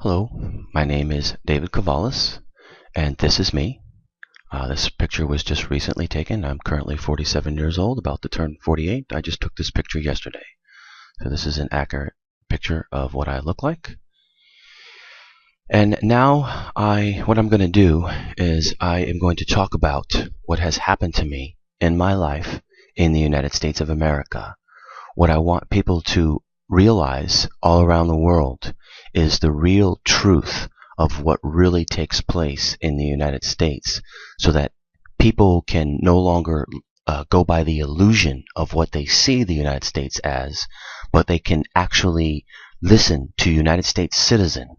Hello, my name is David Cavalis, and this is me. This picture was just recently taken. I'm currently 47 years old, about to turn 48. I just took this picture yesterday. So this is an accurate picture of what I look like. And now what I'm going to do is I am going to talk about what has happened to me in my life in the United States of America. What I want people to realize all around the world is the real truth of what really takes place in the United States, so that people can no longer go by the illusion of what they see the United States as, but they can actually listen to United States citizen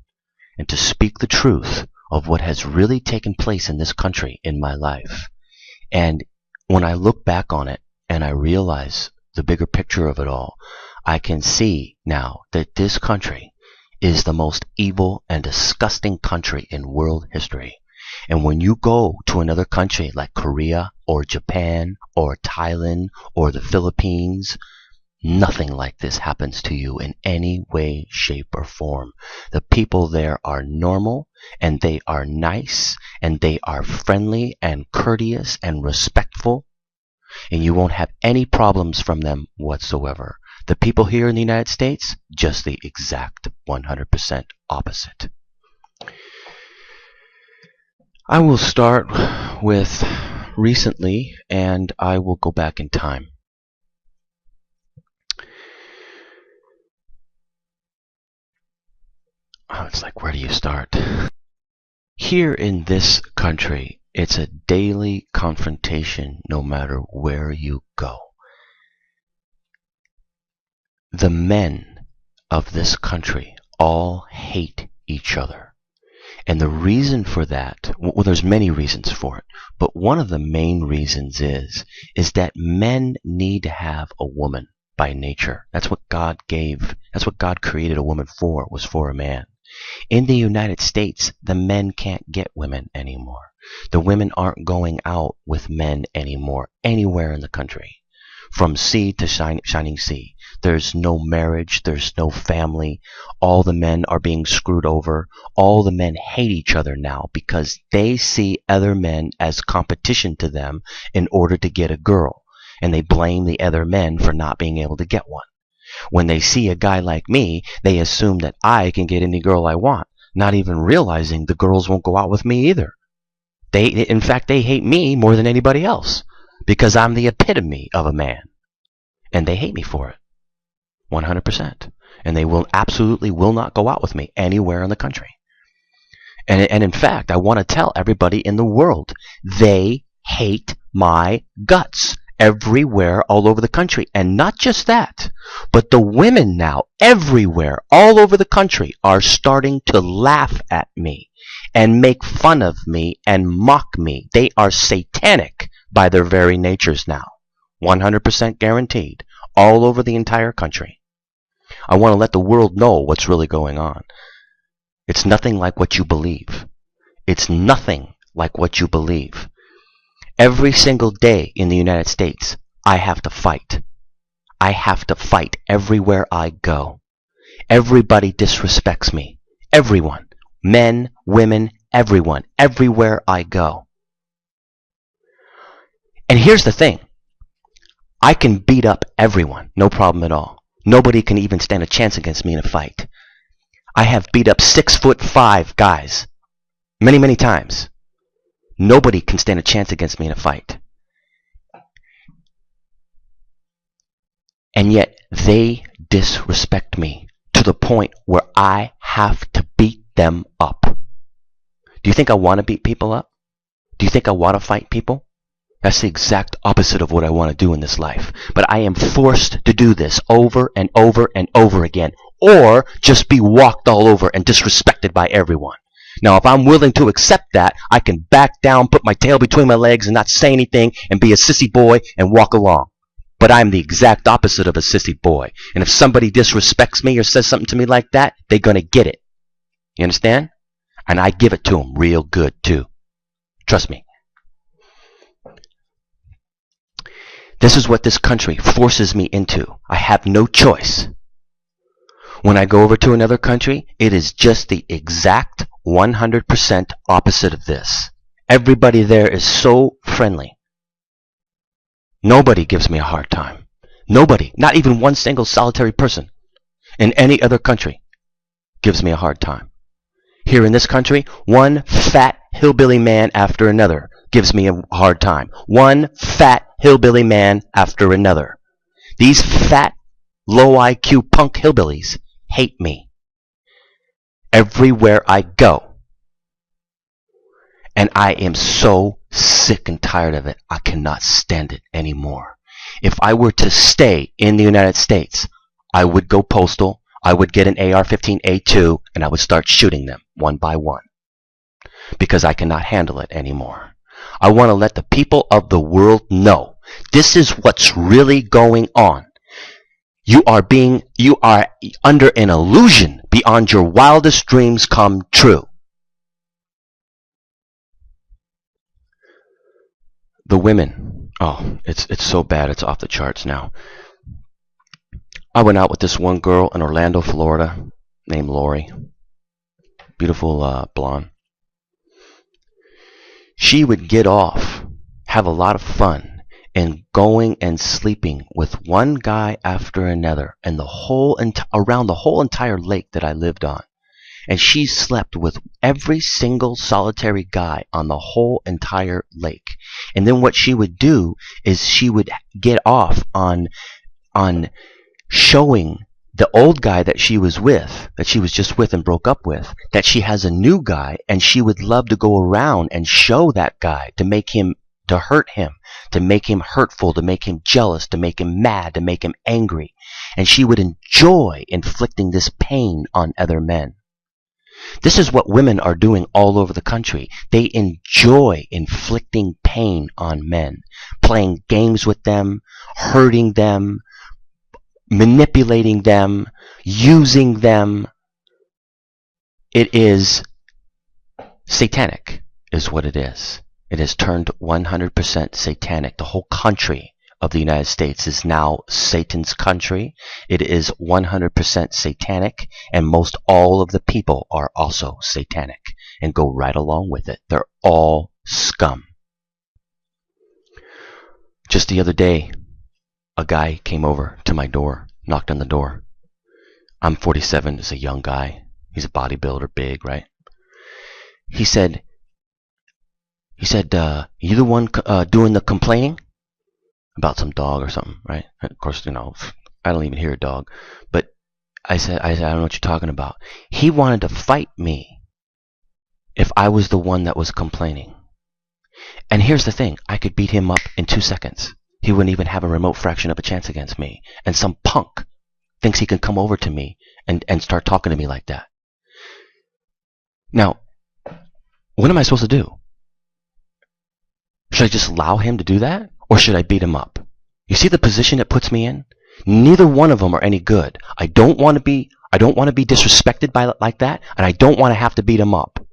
and to speak the truth of what has really taken place in this country in my life. And when I look back on it and I realize the bigger picture of it all, I can see now that this country is the most evil and disgusting country in world history. And when you go to another country like Korea or Japan or Thailand or the Philippines, nothing like this happens to you in any way, shape, or form. The people there are normal, and they are nice, and they are friendly and courteous and respectful, and you won't have any problems from them whatsoever. The people here in the United States, just the exact 100% opposite. I will start with recently, and I will go back in time. Oh, it's like, where do you start? Here in this country, it's a daily confrontation no matter where you go. The men of this country all hate each other. And the reason for that, well, there's many reasons for it, but one of the main reasons is that men need to have a woman by nature. That's what God gave. That's what God created a woman for, was for a man. In the United States, the men can't get women anymore. The women aren't going out with men anymore, anywhere in the country. From sea to shining sea. There's no marriage. There's no family. All the men are being screwed over. All the men hate each other now because they see other men as competition to them in order to get a girl. And they blame the other men for not being able to get one. When they see a guy like me, they assume that I can get any girl I want, not even realizing the girls won't go out with me either. In fact, they hate me more than anybody else because I'm the epitome of a man. And they hate me for it. 100%. And they absolutely will not go out with me anywhere in the country. And in fact, I want to tell everybody in the world, they hate my guts. Everywhere, all over the country. And not just that, but the women now, everywhere, all over the country, are starting to laugh at me and make fun of me and mock me. They are satanic by their very natures now. 100% guaranteed. All over the entire country. I want to let the world know what's really going on. It's nothing like what you believe. It's nothing like what you believe. Every single day in the United States, I have to fight. I have to fight everywhere I go. Everybody disrespects me. Everyone. Men, women, everyone. Everywhere I go. And here's the thing. I can beat up everyone. No problem at all. Nobody can even stand a chance against me in a fight. I have beat up 6'5" guys. Many, many times. Nobody can stand a chance against me in a fight. And yet they disrespect me to the point where I have to beat them up. Do you think I want to beat people up? Do you think I want to fight people? That's the exact opposite of what I want to do in this life. But I am forced to do this over and over and over again, or just be walked all over and disrespected by everyone. Now, if I'm willing to accept that, I can back down, put my tail between my legs and not say anything and be a sissy boy and walk along. But I'm the exact opposite of a sissy boy. And if somebody disrespects me or says something to me like that, they're going to get it. You understand? And I give it to them real good, too. Trust me. This is what this country forces me into. I have no choice. When I go over to another country, it is just the exact 100% opposite of this. Everybody there is so friendly. Nobody gives me a hard time. Nobody, not even one single solitary person in any other country gives me a hard time. Here in this country, one fat hillbilly man after another gives me a hard time. One fat hillbilly man after another. These fat, low IQ punk hillbillies hate me everywhere I go. And I am so sick and tired of it. I cannot stand it anymore. If I were to stay in the United States, I would go postal, I would get an AR-15A2, and I would start shooting them one by one. Because I cannot handle it anymore. I want to let the people of the world know this is what's really going on. You are under an illusion beyond your wildest dreams come true. The women, oh, it's so bad, it's off the charts now. I went out with this one girl in Orlando, Florida, named Lori. Beautiful blonde. She would get off, have a lot of fun, and going and sleeping with one guy after another and around the whole entire lake that I lived on. And she slept with every single solitary guy on the whole entire lake. And then what she would do is she would get off on showing the old guy that she was just with and broke up with, that she has a new guy, and she would love to go around and show that guy to hurt him, to make him hurtful, to make him jealous, to make him mad, to make him angry. And she would enjoy inflicting this pain on other men. This is what women are doing all over the country. They enjoy inflicting pain on men, playing games with them, hurting them, manipulating them, using them. It is satanic, is what it is. It has turned 100% satanic. The whole country of the United States is now Satan's country. It is 100% satanic, and most all of the people are also satanic and go right along with it. They're all scum. Just the other day, a guy came over to my door, knocked on the door. I'm 47, he's a young guy. He's a bodybuilder, big, right? He said, you the one doing the complaining? About some dog or something, right? Of course, I don't even hear a dog. But I said, I don't know what you're talking about. He wanted to fight me if I was the one that was complaining. And here's the thing, I could beat him up in 2 seconds. He wouldn't even have a remote fraction of a chance against me. And some punk thinks he can come over to me and start talking to me like that. Now, what am I supposed to do? Should I just allow him to do that? Or should I beat him up? You see the position it puts me in? Neither one of them are any good. I don't want to be disrespected like that, and I don't want to have to beat him up.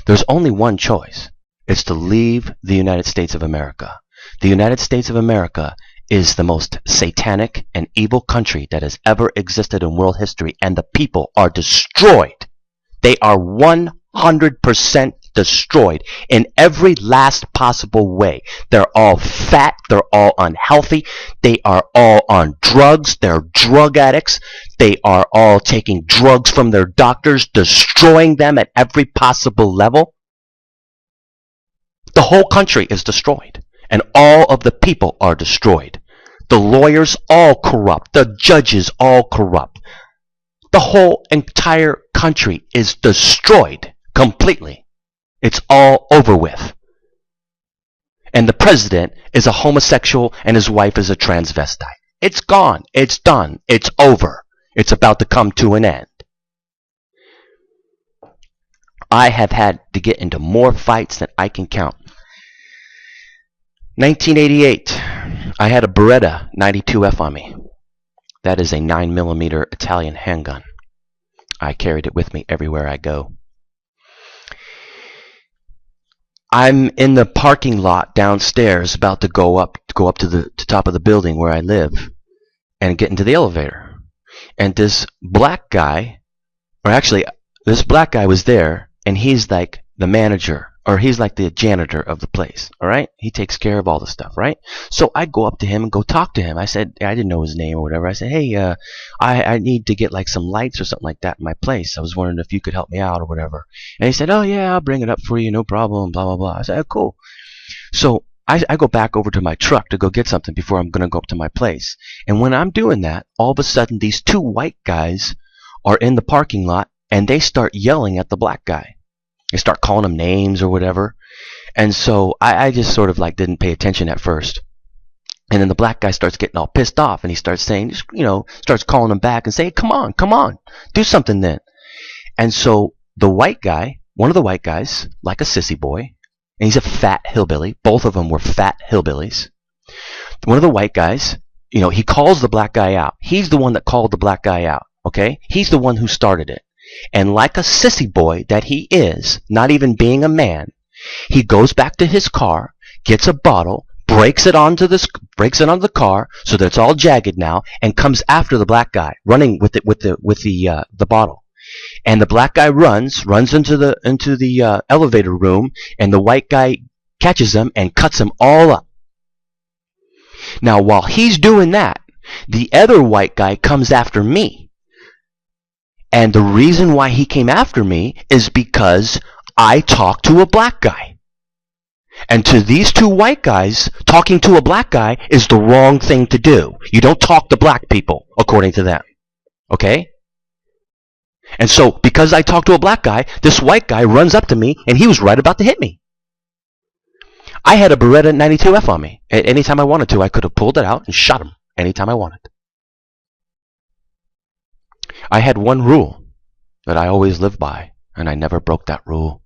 There's only one choice. It's to leave the United States of America. The United States of America is the most satanic and evil country that has ever existed in world history, and the people are destroyed. They are 100% destroyed in every last possible way. They're all fat. They're all unhealthy. They are all on drugs. They're drug addicts. They are all taking drugs from their doctors, destroying them at every possible level. The whole country is destroyed, and all of the people are destroyed. The lawyers all corrupt. The judges all corrupt. The whole entire country is destroyed completely. It's all over with. And the president is a homosexual and his wife is a transvestite. It's gone. It's done. It's over. It's about to come to an end. I have had to get into more fights than I can count. 1988, I had a Beretta 92F on me. That is a 9mm Italian handgun. I carried it with me everywhere I go. I'm in the parking lot downstairs, about to go up to the top of the building where I live and get into the elevator. And this black guy, or actually, this black guy was there, and he's like the manager, or he's like the janitor of the place, all right? He takes care of all the stuff, right? So I go up to him and go talk to him. I said, I didn't know his name or whatever. I said, hey, I need to get like some lights or something like that in my place. I was wondering if you could help me out or whatever. And he said, oh yeah, I'll bring it up for you, no problem, blah, blah, blah. I said, oh, cool. So I go back over to my truck to go get something before I'm going to go up to my place. And when I'm doing that, all of a sudden these two white guys are in the parking lot, and they start yelling at the black guy. They start calling him names or whatever. And so I just sort of like didn't pay attention at first. And then the black guy starts getting all pissed off, and he starts saying, starts calling him back and saying, come on, do something then. And so the white guy, one of the white guys, like a sissy boy, and he's a fat hillbilly. Both of them were fat hillbillies. One of the white guys, he calls the black guy out. He's the one that called the black guy out, okay? He's the one who started it. And like a sissy boy that he is, not even being a man, he goes back to his car, gets a bottle, breaks it onto the car so that it's all jagged now, and comes after the black guy, running with the bottle. And the black guy runs into the elevator room, and the white guy catches him and cuts him all up. Now, while he's doing that, the other white guy comes after me. And the reason why he came after me is because I talked to a black guy. And to these two white guys, talking to a black guy is the wrong thing to do. You don't talk to black people, according to them. Okay? And so, because I talked to a black guy, this white guy runs up to me, and he was right about to hit me. I had a Beretta 92F on me. At any time I wanted to, I could have pulled it out and shot him anytime I wanted. I had one rule that I always lived by, and I never broke that rule.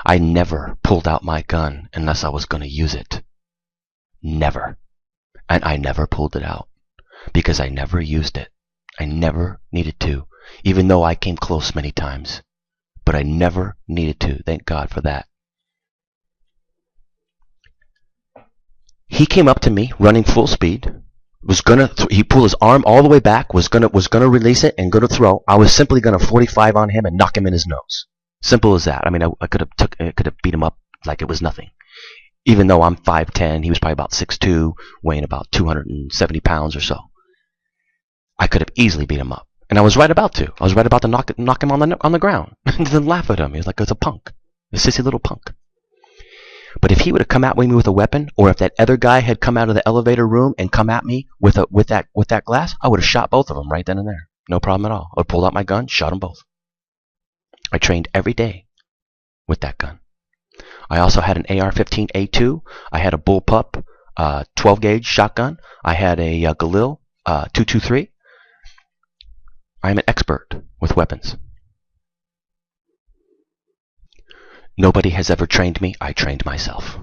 I never pulled out my gun unless I was going to use it. Never. And I never pulled it out because I never used it. I never needed to, even though I came close many times. But I never needed to. Thank God for that. He came up to me running full speed. He pulled his arm all the way back, was gonna release it and gonna throw. I was simply gonna 45 on him and knock him in his nose. Simple as that. I mean, I could have beat him up like it was nothing. Even though I'm 5'10", he was probably about 6'2", weighing about 270 pounds or so. I could have easily beat him up, and I was right about to. I was right about to knock him on the ground and then laugh at him. He was like, "It's a punk, a sissy little punk." But if he would have come at me with a weapon, or if that other guy had come out of the elevator room and come at me with that glass, I would have shot both of them right then and there. No problem at all. I would have pulled out my gun, shot them both. I trained every day with that gun. I also had an AR-15A2. I had a Bullpup 12-gauge shotgun. I had a Galil 223. I am an expert with weapons. Nobody has ever trained me. I trained myself.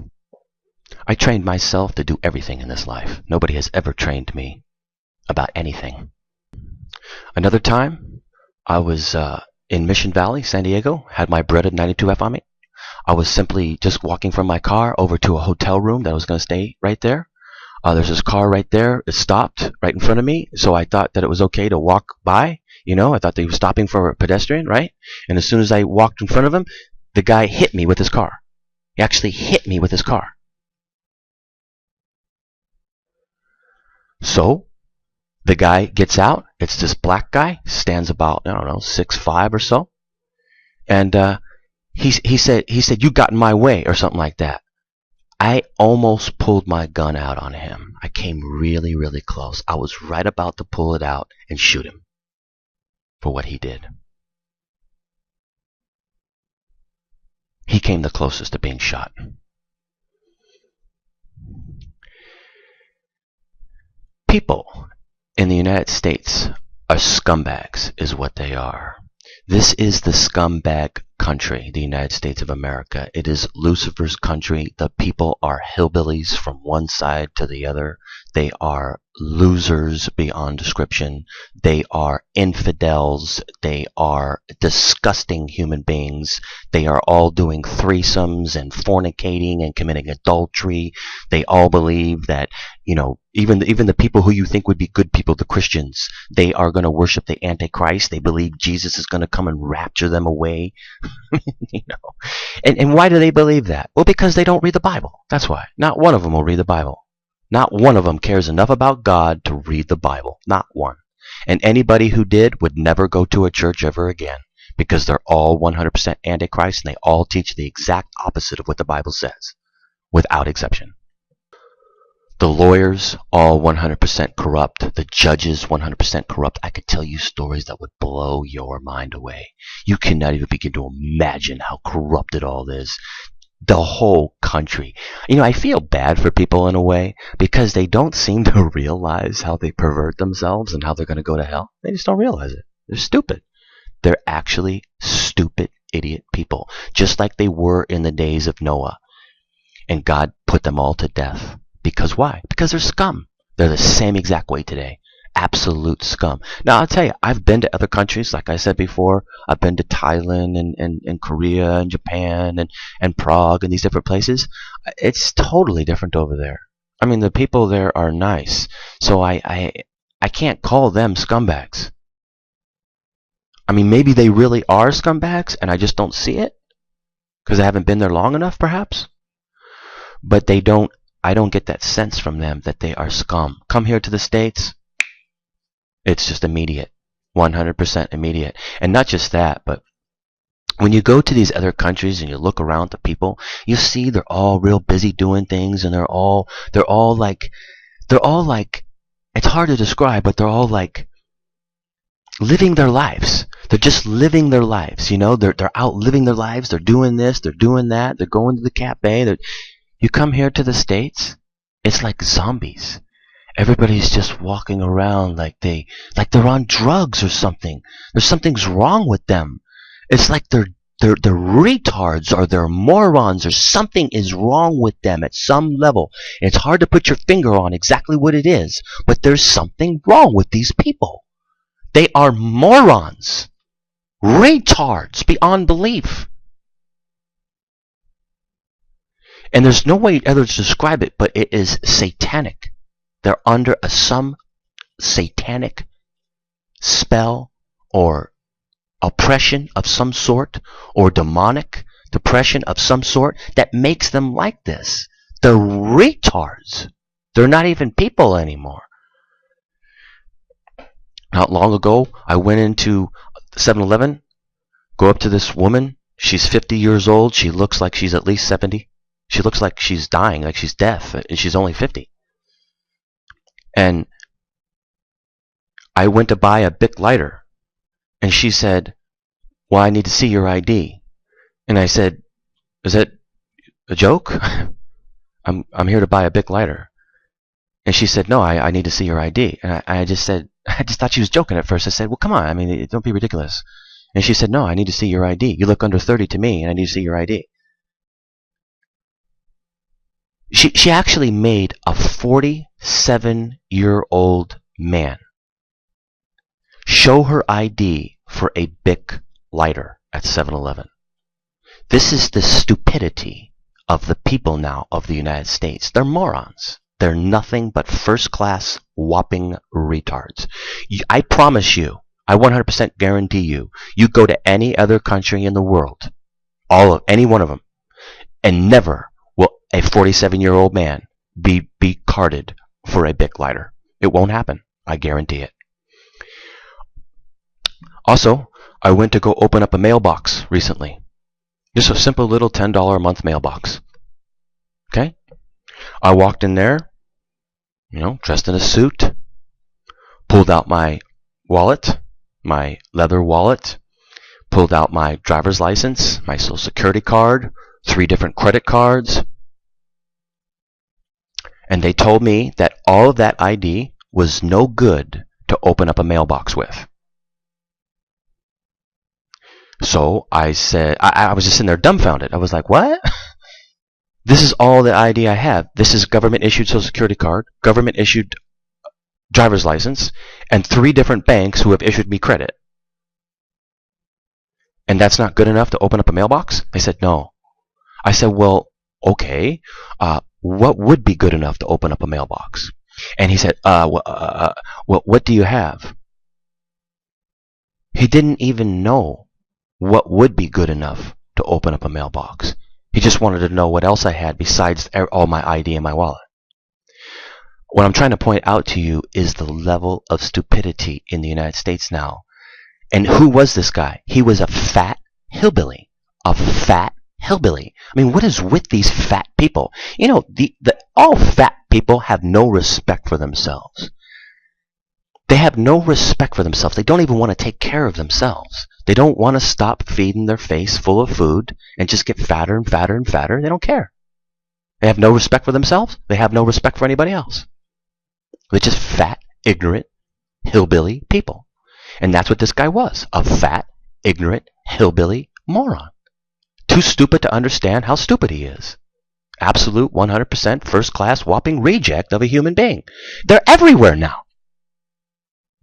I trained myself to do everything in this life. Nobody has ever trained me about anything. Another time, I was in Mission Valley, San Diego, had my Beretta 92F on me. I was simply just walking from my car over to a hotel room that I was going to stay right there. There's this car right there. It stopped right in front of me, so I thought that it was okay to walk by. I thought they were stopping for a pedestrian, right? And as soon as I walked in front of him, the guy hit me with his car. He actually hit me with his car. So, the guy gets out. It's this black guy, stands about, 6'5" or so. And he said, "You got in my way," or something like that. I almost pulled my gun out on him. I came really, really close. I was right about to pull it out and shoot him for what he did. He came the closest to being shot. People in the United States are scumbags, is what they are. This is the scumbag country, the United States of America. It is Lucifer's country. The people are hillbillies from one side to the other. They are losers beyond description. They are infidels. They are disgusting human beings. They are all doing threesomes and fornicating and committing adultery. They all believe that, even the people who you think would be good people, the Christians, they are going to worship the Antichrist. They believe Jesus is going to come and rapture them away. And why do they believe that? Well, because they don't read the Bible. That's why. Not one of them will read the Bible. Not one of them cares enough about God to read the Bible. Not one. And anybody who did would never go to a church ever again, because they're all 100% Antichrist, and they all teach the exact opposite of what the Bible says, without exception. The lawyers, all 100% corrupt. The judges, 100% corrupt. I could tell you stories that would blow your mind away. You cannot even begin to imagine how corrupted all is. The whole country. I feel bad for people in a way, because they don't seem to realize how they pervert themselves and how they're going to go to hell. They just don't realize it. They're stupid. They're actually stupid, idiot people, just like they were in the days of Noah. And God put them all to death. Because why? Because they're scum. They're the same exact way today. Absolute scum. Now, I'll tell you, I've been to other countries, like I said before. I've been to Thailand and Korea and Japan and Prague and these different places. It's totally different over there. I mean, the people there are nice. So I can't call them scumbags. I mean, maybe they really are scumbags and I just don't see it, because I haven't been there long enough, perhaps. But I don't get that sense from them that they are scum. Come here to the States, it's just immediate. 100% immediate. And not just that, but when you go to these other countries and you look around the people, you see they're all real busy doing things, and they're all like, it's hard to describe, but they're all like living their lives. They're just living their lives, they're out living their lives. They're doing this, they're doing that, they're going to the cafe. You come here to the States, it's like zombies. Everybody's just walking around like they're on drugs or something. Something's wrong with them. It's like they're retards, or they're morons, or something is wrong with them at some level. And it's hard to put your finger on exactly what it is, but there's something wrong with these people. They are morons. Retards beyond belief. And there's no way other to describe it, but it is satanic. They're under some satanic spell or oppression of some sort, or demonic depression of some sort, that makes them like this. They're retards. They're not even people anymore. Not long ago, I went into 7-Eleven, go up to this woman. She's 50 years old. She looks like she's at least 70. She looks like she's dying, like she's deaf, and she's only 50. And I went to buy a Bic lighter, and she said, "Well, I need to see your ID." And I said, "Is that a joke? I'm here to buy a Bic lighter." And she said, "No, I need to see your ID." And I just thought she was joking at first. I said, "Well, come on, I mean, don't be ridiculous." And she said, "No, I need to see your ID. You look under 30 to me, and I need to see your ID." She actually made a 47-year-old man show her ID for a Bic lighter at 7-Eleven. This is the stupidity of the people now of the United States. They're morons. They're nothing but first-class whopping retards. I promise you, I 100% guarantee you, you go to any other country in the world, any one of them, and never will a 47-year-old man be carded for a Bic lighter. It won't happen. I guarantee it. Also, I went to go open up a mailbox recently. Just a simple little $10 a month mailbox. Okay? I walked in there, dressed in a suit, pulled out my wallet, my leather wallet, pulled out my driver's license, my social security card, 3 different credit cards. And they told me that all of that ID was no good to open up a mailbox with. So I said, I was just sitting there dumbfounded. I was like, what? This is all the ID I have. This is government-issued Social Security card, government-issued driver's license, and 3 different banks who have issued me credit. And that's not good enough to open up a mailbox? They said, no. I said, well, okay. What would be good enough to open up a mailbox? And he said, what do you have? He didn't even know what would be good enough to open up a mailbox. He just wanted to know what else I had besides all my ID in my wallet. What I'm trying to point out to you is the level of stupidity in the United States now. And who was this guy? He was a fat hillbilly. A fat hillbilly. I mean, what is with these fat people? You know, all fat people have no respect for themselves. They have no respect for themselves. They don't even want to take care of themselves. They don't want to stop feeding their face full of food and just get fatter and fatter and fatter. They don't care. They have no respect for themselves. They have no respect for anybody else. They're just fat, ignorant, hillbilly people. And that's what this guy was. A fat, ignorant, hillbilly moron. Too stupid to understand how stupid he is. Absolute 100% first-class whopping reject of a human being. They're everywhere now.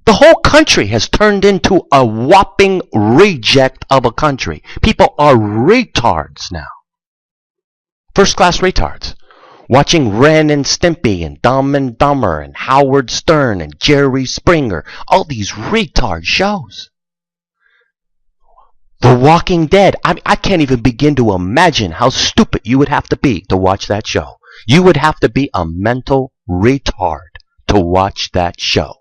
The whole country has turned into a whopping reject of a country. People are retards now. First-class retards. Watching Ren and Stimpy and Dumb and Dumber and Howard Stern and Jerry Springer. All these retard shows. The Walking Dead. I can't even begin to imagine how stupid you would have to be to watch that show. You would have to be a mental retard to watch that show.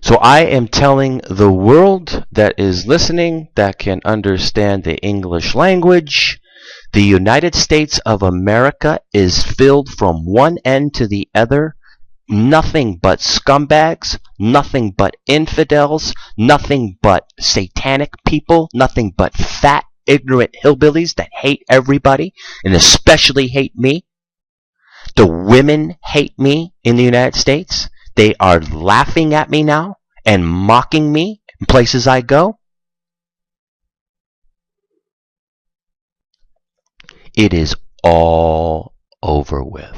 So I am telling the world that is listening, that can understand the English language, the United States of America is filled from one end to the other. Nothing but scumbags, nothing but infidels, nothing but satanic people, nothing but fat, ignorant hillbillies that hate everybody, and especially hate me. The women hate me in the United States. They are laughing at me now and mocking me in places I go. It is all over with.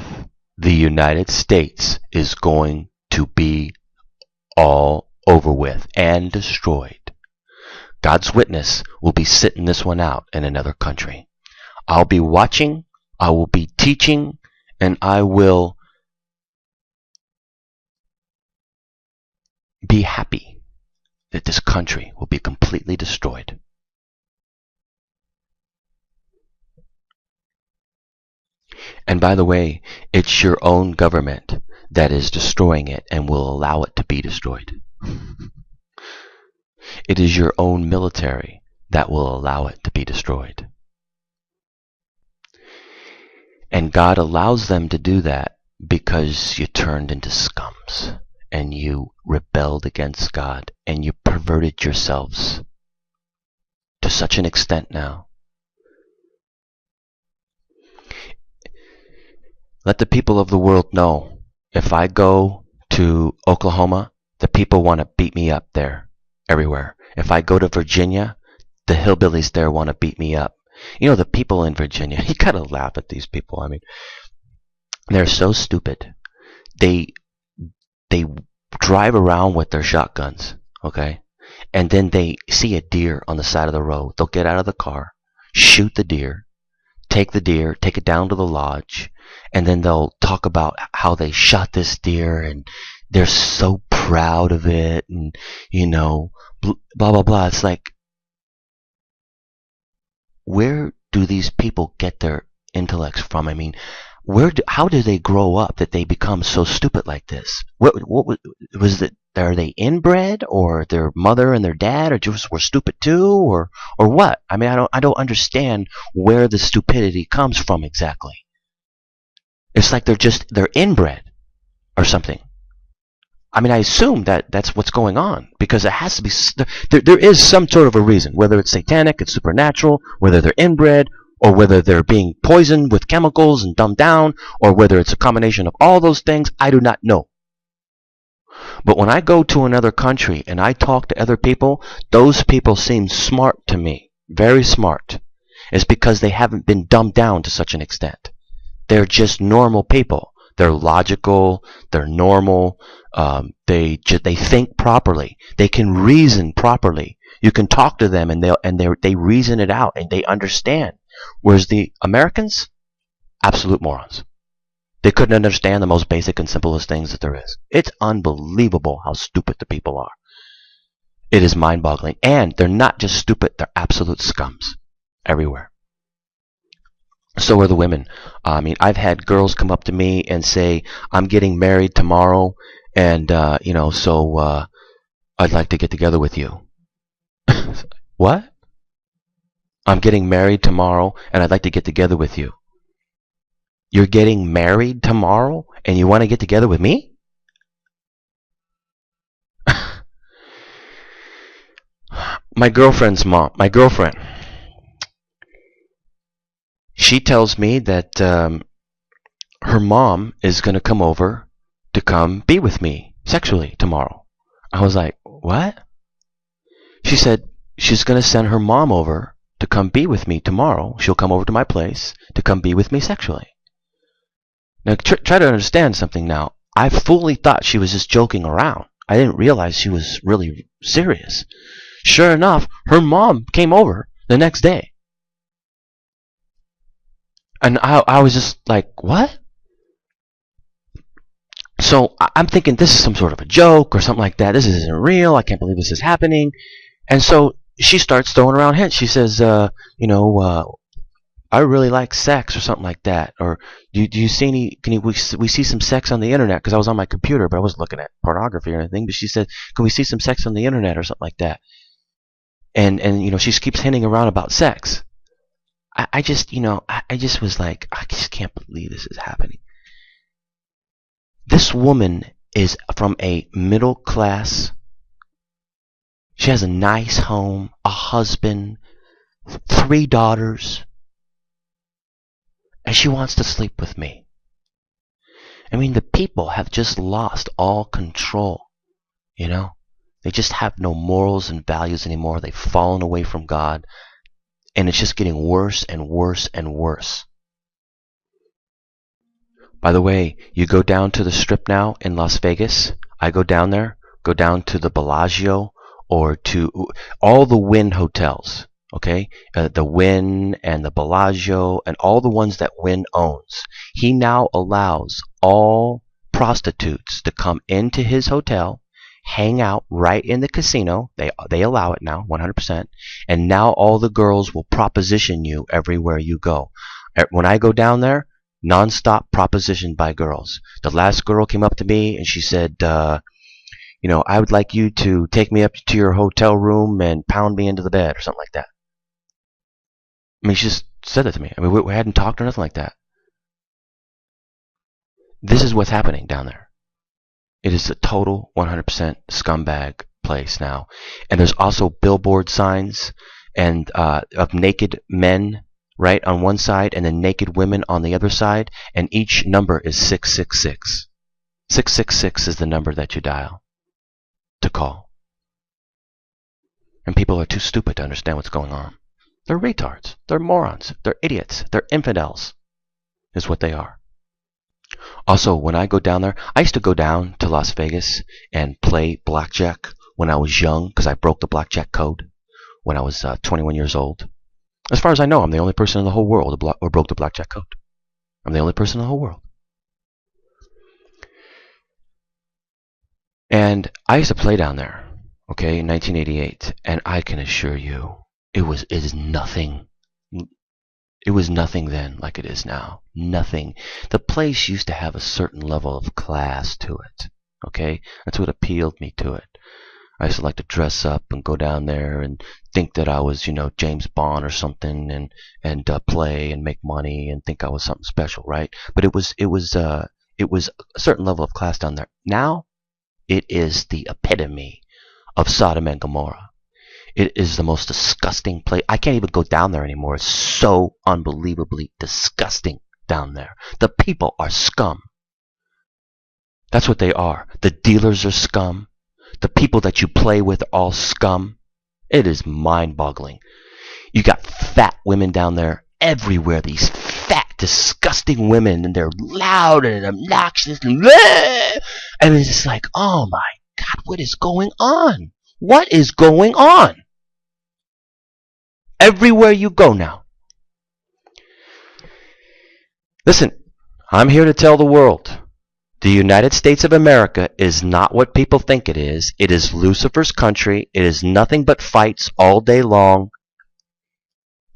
The United States is going to be all over with and destroyed. God's witness will be sitting this one out in another country. I'll be watching, I will be teaching, and I will be happy that this country will be completely destroyed. And by the way, it's your own government that is destroying it and will allow it to be destroyed. It is your own military that will allow it to be destroyed. And God allows them to do that because you turned into scums and you rebelled against God and you perverted yourselves to such an extent now. Let the people of the world know, if I go to Oklahoma, the people want to beat me up there, everywhere. If I go to Virginia, the hillbillies there want to beat me up. You know, the people in Virginia, you gotta laugh at these people. I mean, they're so stupid. They drive around with their shotguns, okay? And then they see a deer on the side of the road. They'll get out of the car, shoot the deer, take it down to the lodge, and then they'll talk about how they shot this deer and they're so proud of it and, you know, blah, blah, blah. It's like, where do these people get their intellects from? I mean, how do they grow up that they become so stupid like this? What was it? Are they inbred, or their mother and their dad or just were stupid too, or what? I mean, I don't understand where the stupidity comes from exactly. It's like they're inbred or something. I mean, I assume that's what's going on, because it has to be. There is some sort of a reason, whether it's satanic, it's supernatural, whether they're inbred, or whether they're being poisoned with chemicals and dumbed down, or whether it's a combination of all those things. I do not know. But when I go to another country and I talk to other people, those people seem smart to me, very smart. It's because they haven't been dumbed down to such an extent. They're just normal people. They're logical. They're normal. They think properly. They can reason properly. You can talk to them and they reason it out and they understand. Whereas the Americans, absolute morons. They couldn't understand the most basic and simplest things that there is. It's unbelievable how stupid the people are. It is mind-boggling. And they're not just stupid, they're absolute scums everywhere. So are the women. I mean, I've had girls come up to me and say, I'm getting married tomorrow, and, so I'd like to get together with you. What? I'm getting married tomorrow, and I'd like to get together with you. You're getting married tomorrow, and you want to get together with me? My girlfriend, she tells me that her mom is going to come over to come be with me sexually tomorrow. I was like, what? She said she's going to send her mom over to come be with me tomorrow. She'll come over to my place to come be with me sexually. Now, try to understand something now. I fully thought she was just joking around. I didn't realize she was really serious. Sure enough, her mom came over the next day. And I was just like, what? So I'm thinking this is some sort of a joke or something like that. This isn't real. I can't believe this is happening. And so she starts throwing around hints. She says, I really like sex or something like that. Or do you see any, we see some sex on the internet? Because I was on my computer, but I wasn't looking at pornography or anything. But she said, can we see some sex on the internet or something like that? And she keeps hinting around about sex. I just was like, I just can't believe this is happening. This woman is from a middle class. She has a nice home, a husband, 3 daughters, and she wants to sleep with me. I mean, the people have just lost all control, They just have no morals and values anymore. They've fallen away from God. And it's just getting worse and worse and worse. By the way, you go down to the Strip now in Las Vegas. I go down there, go down to the Bellagio or to all the Wynn hotels. Okay? The Wynn and the Bellagio and all the ones that Wynn owns. He now allows all prostitutes to come into his hotel, hang out right in the casino. They allow it now, 100%. And now all the girls will proposition you everywhere you go. When I go down there, nonstop proposition by girls. The last girl came up to me and she said, I would like you to take me up to your hotel room and pound me into the bed or something like that. I mean, she just said that to me. I mean, we hadn't talked or nothing like that. This is what's happening down there. It is a total 100% scumbag place now. And there's also billboard signs and of naked men right on one side and then naked women on the other side. And each number is 666. 666 is the number that you dial to call. And people are too stupid to understand what's going on. They're retards. They're morons. They're idiots. They're infidels is what they are. Also, when I go down there, I used to go down to Las Vegas and play blackjack when I was young because I broke the blackjack code when I was 21 years old. As far as I know, I'm the only person in the whole world who broke the blackjack code. I'm the only person in the whole world. And I used to play down there, okay, in 1988, and I can assure you, it is nothing. It was nothing then like it is now. Nothing. The place used to have a certain level of class to it. Okay? That's what appealed me to it. I used to like to dress up and go down there and think that I was, James Bond or something and play and make money and think I was something special, right? But it was a certain level of class down there. Now, it is the epitome of Sodom and Gomorrah. It is the most disgusting place. I can't even go down there anymore. It's so unbelievably disgusting down there. The people are scum. That's what they are. The dealers are scum. The people that you play with are all scum. It is mind-boggling. You got fat women down there everywhere. These fat, disgusting women, and they're loud and obnoxious. And it's just like, oh my God, what is going on? What is going on? Everywhere you go now. Listen, I'm here to tell the world. The United States of America is not what people think it is. It is Lucifer's country. It is nothing but fights all day long.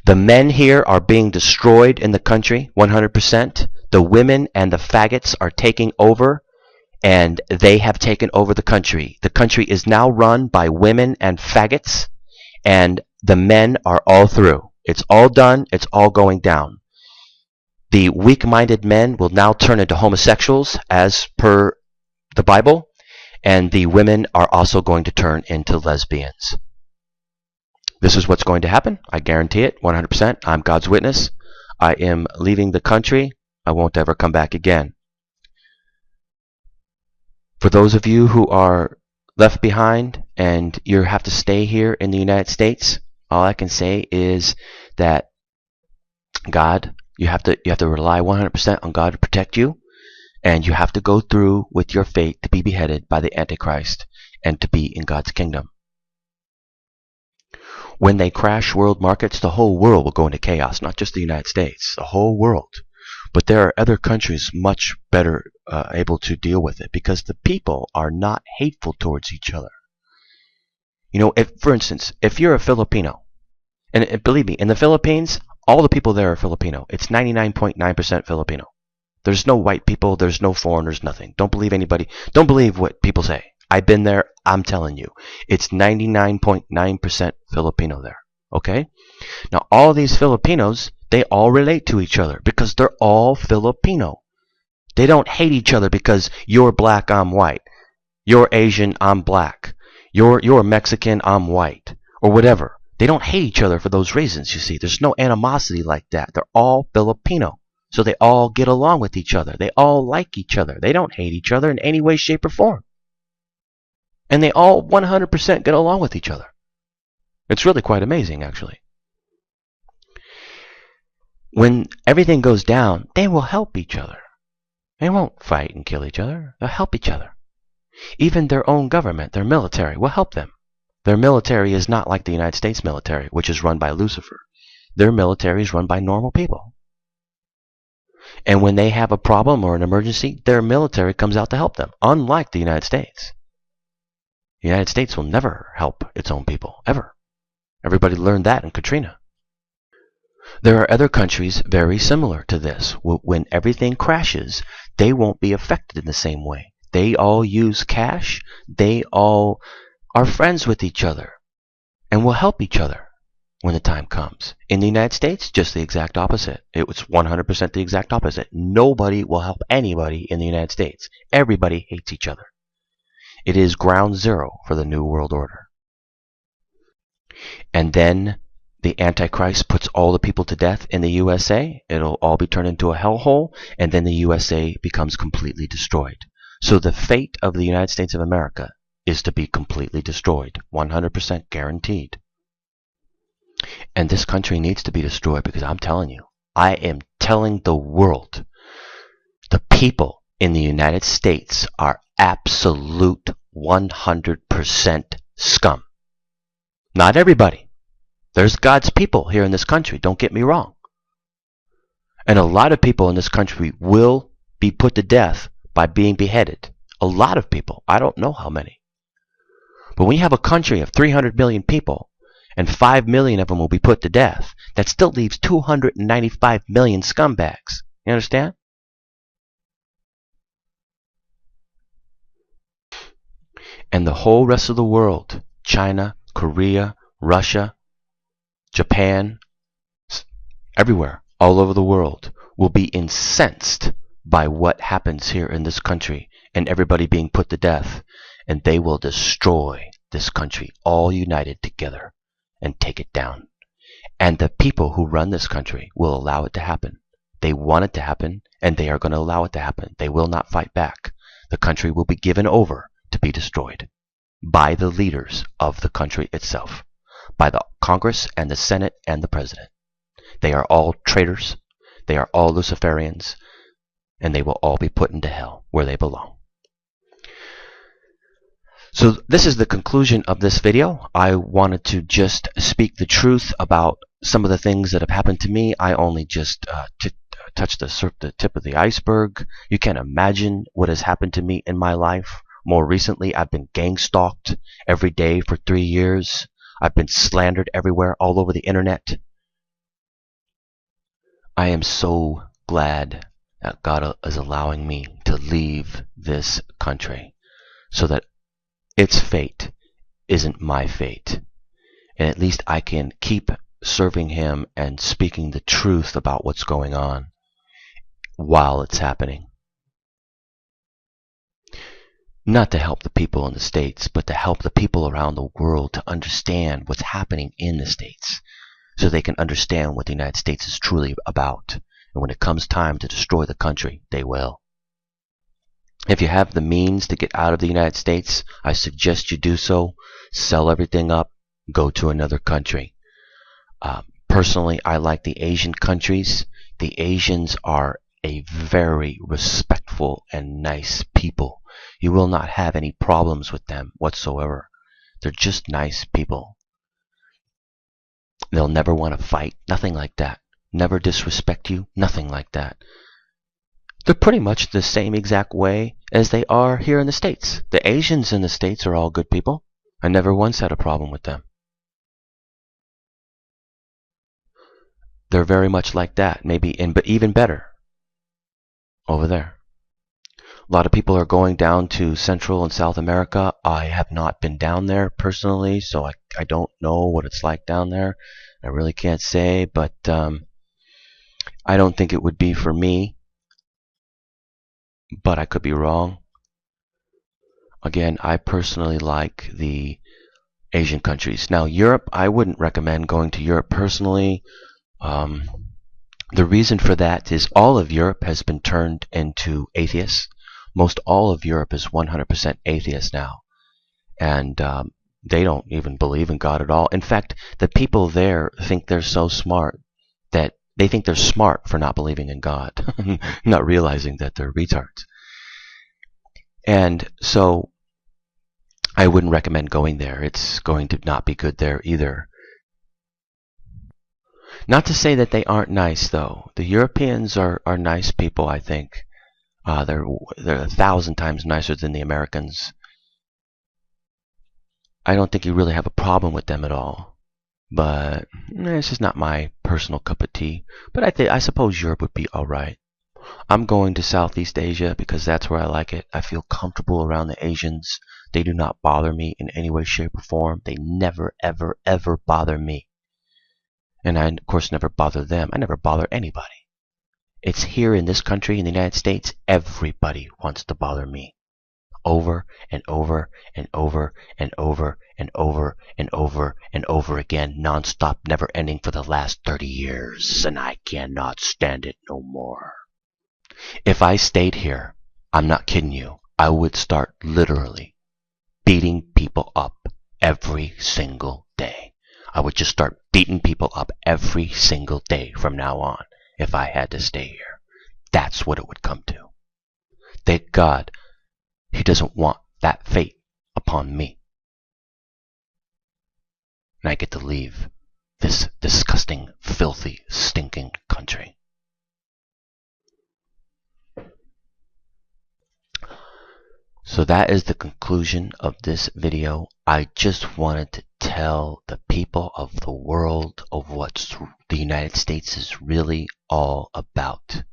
The men here are being destroyed in the country, 100%. The women and the faggots are taking over, and they have taken over the country. The country is now run by women and faggots, and the men are all through. It's all done. It's all going down. The weak-minded men will now turn into homosexuals as per the Bible, and the women are also going to turn into lesbians. This is what's going to happen. I guarantee it, 100%. I'm God's witness. I am leaving the country. I won't ever come back again. For those of you who are left behind and you have to stay here in the United States, all I can say is that God, you have to rely 100% on God to protect you, and you have to go through with your fate to be beheaded by the Antichrist and to be in God's kingdom. When they crash world markets, the whole world will go into chaos, not just the United States, the whole world. But there are other countries much better able to deal with it because the people are not hateful towards each other. You know, for instance, if you're a Filipino, and believe me, in the Philippines, all the people there are Filipino. It's 99.9% Filipino. There's no white people, there's no foreigners, nothing. Don't believe anybody. Don't believe what people say. I've been there, I'm telling you. It's 99.9% Filipino there. Okay? Now, all these Filipinos, they all relate to each other because they're all Filipino. They don't hate each other because you're black, I'm white. You're Asian, I'm black. You're Mexican, I'm white. Or whatever. They don't hate each other for those reasons, you see. There's no animosity like that. They're all Filipino. So they all get along with each other. They all like each other. They don't hate each other in any way, shape, or form. And they all 100% get along with each other. It's really quite amazing, actually. When everything goes down, they will help each other. They won't fight and kill each other. They'll help each other. Even their own government, their military, will help them. Their military is not like the United States military, which is run by Lucifer. Their military is run by normal people. And when they have a problem or an emergency, their military comes out to help them, unlike the United States. The United States will never help its own people, ever. Everybody learned that in Katrina. There are other countries very similar to this. When everything crashes, they won't be affected in the same way. They all use cash. They all are friends with each other and will help each other when the time comes. In the United States, just the exact opposite. It was 100% the exact opposite. Nobody will help anybody in the United States. Everybody hates each other. It is ground zero for the New World Order. And then the Antichrist puts all the people to death in the USA. It'll all be turned into a hellhole, and then the USA becomes completely destroyed. So the fate of the United States of America is to be completely destroyed, 100% guaranteed. And this country needs to be destroyed because I'm telling you, I am telling the world, the people in the United States are absolute 100% scum. Not everybody. There's God's people here in this country, don't get me wrong. And a lot of people in this country will be put to death by being beheaded. A lot of people. I don't know how many. But when you have a country of 300 million people, and 5 million of them will be put to death, that still leaves 295 million scumbags. You understand? And the whole rest of the world, China, Korea, Russia, Japan, everywhere, all over the world, will be incensed by what happens here in this country and everybody being put to death. And they will destroy this country, all united together, and take it down. And the people who run this country will allow it to happen. They want it to happen, and they are going to allow it to happen. They will not fight back. The country will be given over to be destroyed by the leaders of the country itself, by the Congress and the Senate and the President. They are all traitors, they are all Luciferians, and they will all be put into hell where they belong. So this is the conclusion of this video. I wanted to just speak the truth about some of the things that have happened to me. I only just touched the tip of the iceberg. You can't imagine what has happened to me in my life. More recently, I've been gang stalked every day for 3 years. I've been slandered everywhere, all over the internet. I am so glad that God is allowing me to leave this country so that its fate isn't my fate. And at least I can keep serving Him and speaking the truth about what's going on while it's happening. Not to help the people in the States, but to help the people around the world to understand what's happening in the States, so they can understand what the United States is truly about. And when it comes time to destroy the country, they will. If you have the means to get out of the United States, I suggest you do so. Sell everything up, go to another country. Personally, I like the Asian countries. The Asians are a very respectful and nice people. You will not have any problems with them whatsoever. They're just nice people. They'll never want to fight, nothing like that. Never disrespect you, nothing like that. They're pretty much the same exact way as they are here in the States. The Asians in the States are all good people. I never once had a problem with them. They're very much like that, but even better over there. A lot of people are going down to Central and South America. I have not been down there personally, so I don't know what it's like down there. I really can't say, but I don't think it would be for me. But I could be wrong. Again, I personally like the Asian countries. Now, Europe, I wouldn't recommend going to Europe personally. The reason for that is all of Europe has been turned into atheists. Most all of Europe is 100% atheist now. And they don't even believe in God at all. In fact, the people there think they're so smart that they think they're smart for not believing in God, not realizing that they're retards. And so I wouldn't recommend going there. It's going to not be good there either. Not to say that they aren't nice, though. The Europeans are nice people, I think. They're 1,000 times nicer than the Americans. I don't think you really have a problem with them at all. But it's just not my personal cup of tea. But I suppose Europe would be all right. I'm going to Southeast Asia because that's where I like it. I feel comfortable around the Asians. They do not bother me in any way, shape, or form. They never, ever, ever bother me. And I, of course, never bother them. I never bother anybody. It's here in this country, in the United States, everybody wants to bother me. Over and over and over and over and over and over and over again, non-stop, never ending for the last 30 years. And I cannot stand it no more. If I stayed here, I'm not kidding you, I would start literally beating people up every single day. I would just start beating people up every single day from now on if I had to stay here. That's what it would come to. Thank God He doesn't want that fate upon me. And I get to leave this disgusting, filthy, stinking country. So that is the conclusion of this video. I just wanted to tell the people of the world of what the United States is really all about.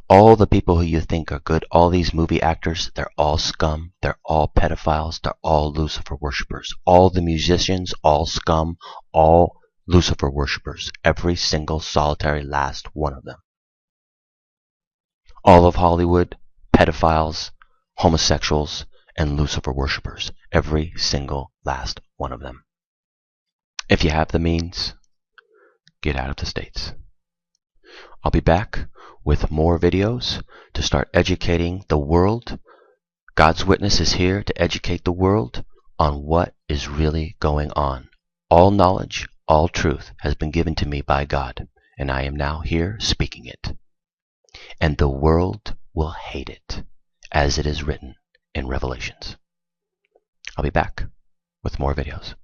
All the people who you think are good, all these movie actors, they're all scum, they're all pedophiles, they're all Lucifer worshippers. All the musicians, all scum, all Lucifer worshippers. Every single solitary last one of them. All of Hollywood, pedophiles, homosexuals, and Lucifer worshippers. Every single last one of them. If you have the means, get out of the States. I'll be back with more videos to start educating the world God's witness is here to educate the world on what is really going on. All knowledge, all truth has been given to me by God, and I am now here speaking it. And the world will hate it, as it is written in Revelations. I'll be back with more videos.